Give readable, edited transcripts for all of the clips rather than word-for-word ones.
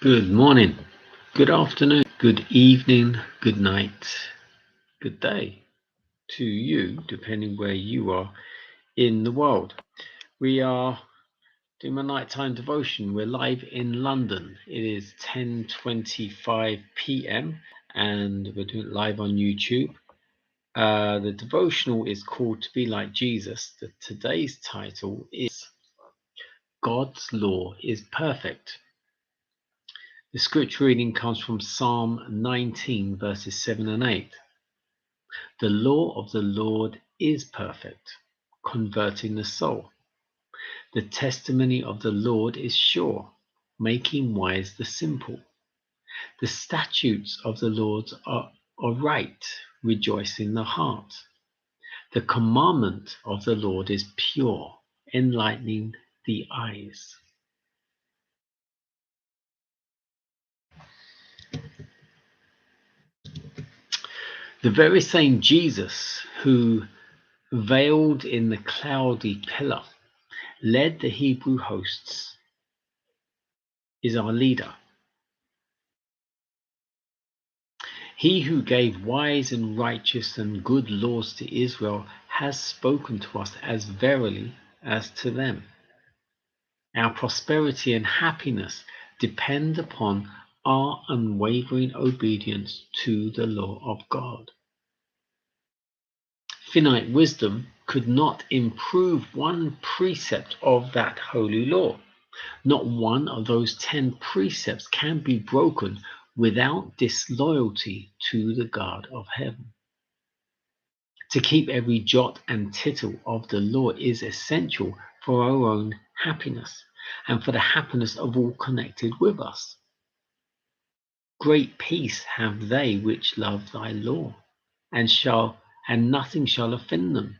Good morning, good afternoon, good evening, good night, good day to you, depending where you are in the world. We are doing a nighttime devotion. We're live in London. It is 10:25 p.m. and we're doing it live on YouTube. The devotional is called To Be Like Jesus. Today's title is God's Law is Perfect. The scripture reading comes from Psalm 19, verses 7 and 8. The law of the Lord is perfect, converting the soul. The testimony of the Lord is sure, making wise the simple. The statutes of the Lord are right, rejoicing the heart. The commandment of the Lord is pure, enlightening the eyes. The very same Jesus who, veiled in the cloudy pillar, led the Hebrew hosts, is our leader. He who gave wise and righteous and good laws to Israel has spoken to us as verily as to them. Our prosperity and happiness depend upon our unwavering obedience to the law of God. Finite wisdom could not improve one precept of that holy law. Not one of those 10 precepts can be broken without disloyalty to the God of heaven. To keep every jot and tittle of the law is essential for our own happiness and for the happiness of all connected with us. Great peace have they which love thy law, and nothing shall offend them.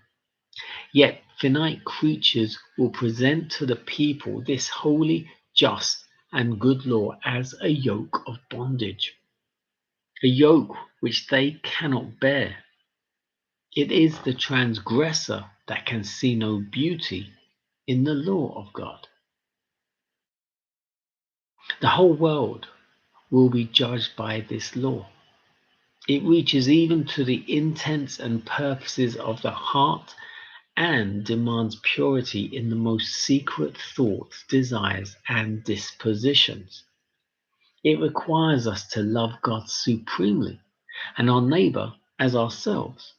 Yet finite creatures will present to the people this holy, just, and good law as a yoke of bondage, a yoke which they cannot bear. It is the transgressor that can see no beauty in the law of God. The whole world will be judged by this law. It reaches even to the intents and purposes of the heart and demands purity in the most secret thoughts, desires, and dispositions. It requires us to love God supremely and our neighbor as ourselves.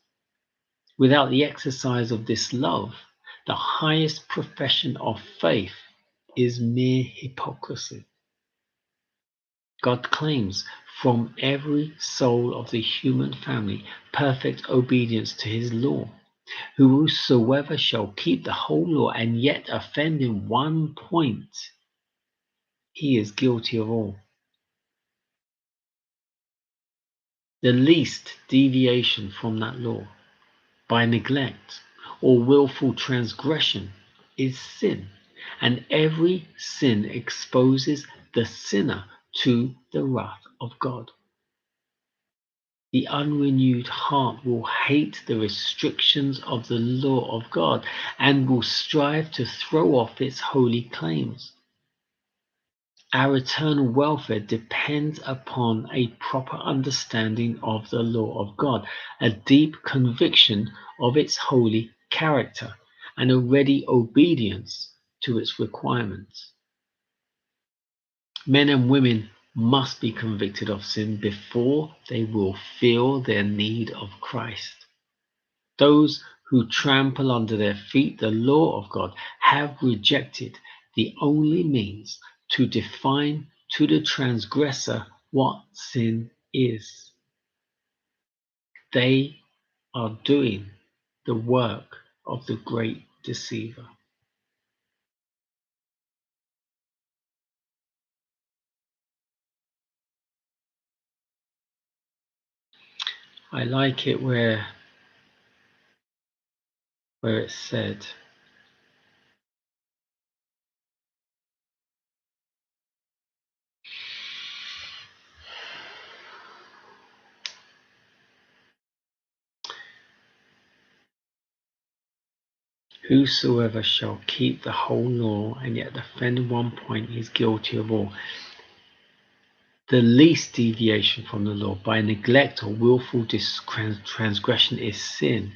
Without the exercise of this love, the highest profession of faith is mere hypocrisy. God claims from every soul of the human family perfect obedience to his law. Whosoever shall keep the whole law and yet offend in one point, he is guilty of all. The least deviation from that law, by neglect or willful transgression, is sin, and every sin exposes the sinner to the wrath of God. The unrenewed heart will hate the restrictions of the law of God and will strive to throw off its holy claims. Our eternal welfare depends upon a proper understanding of the law of God, a deep conviction of its holy character, and a ready obedience to its requirements. Men and women must be convicted of sin before they will feel their need of Christ. Those who trample under their feet the law of God have rejected the only means to define to the transgressor what sin is. They are doing the work of the great deceiver. I like it where it said, whosoever shall keep the whole law and yet offend in one point is guilty of all. The least deviation from the law by neglect or willful transgression is sin.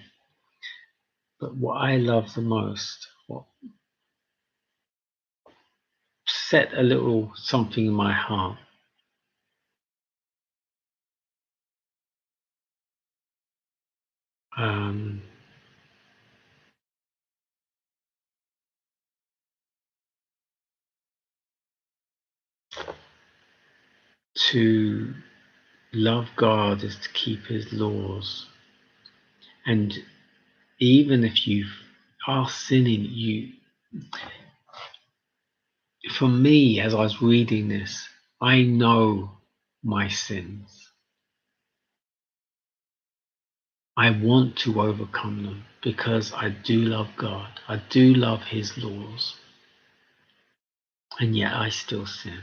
But what I love the most, what set a little something in my heart, to love God is to keep his laws. And even if you are sinning, for me, as I was reading this, I know my sins. I want to overcome them because I do love God. I do love his laws. And yet I still sin.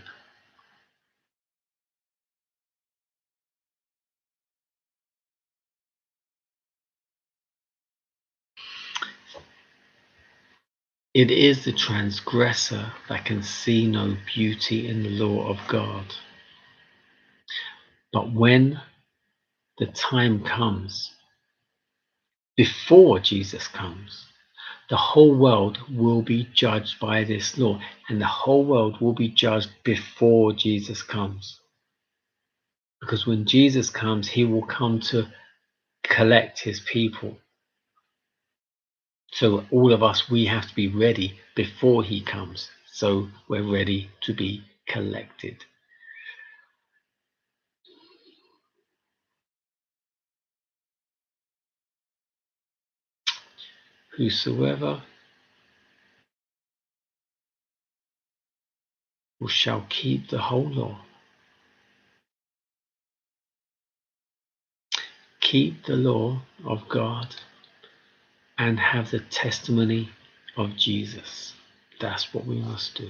It is the transgressor that can see no beauty in the law of God. But when the time comes, before Jesus comes, the whole world will be judged by this law, and the whole world will be judged before Jesus comes. Because when Jesus comes, he will come to collect his people. So all of us, we have to be ready before he comes. So we're ready to be collected. Whosoever shall keep the whole law, keep the law of God, and have the testimony of Jesus. That's what we must do.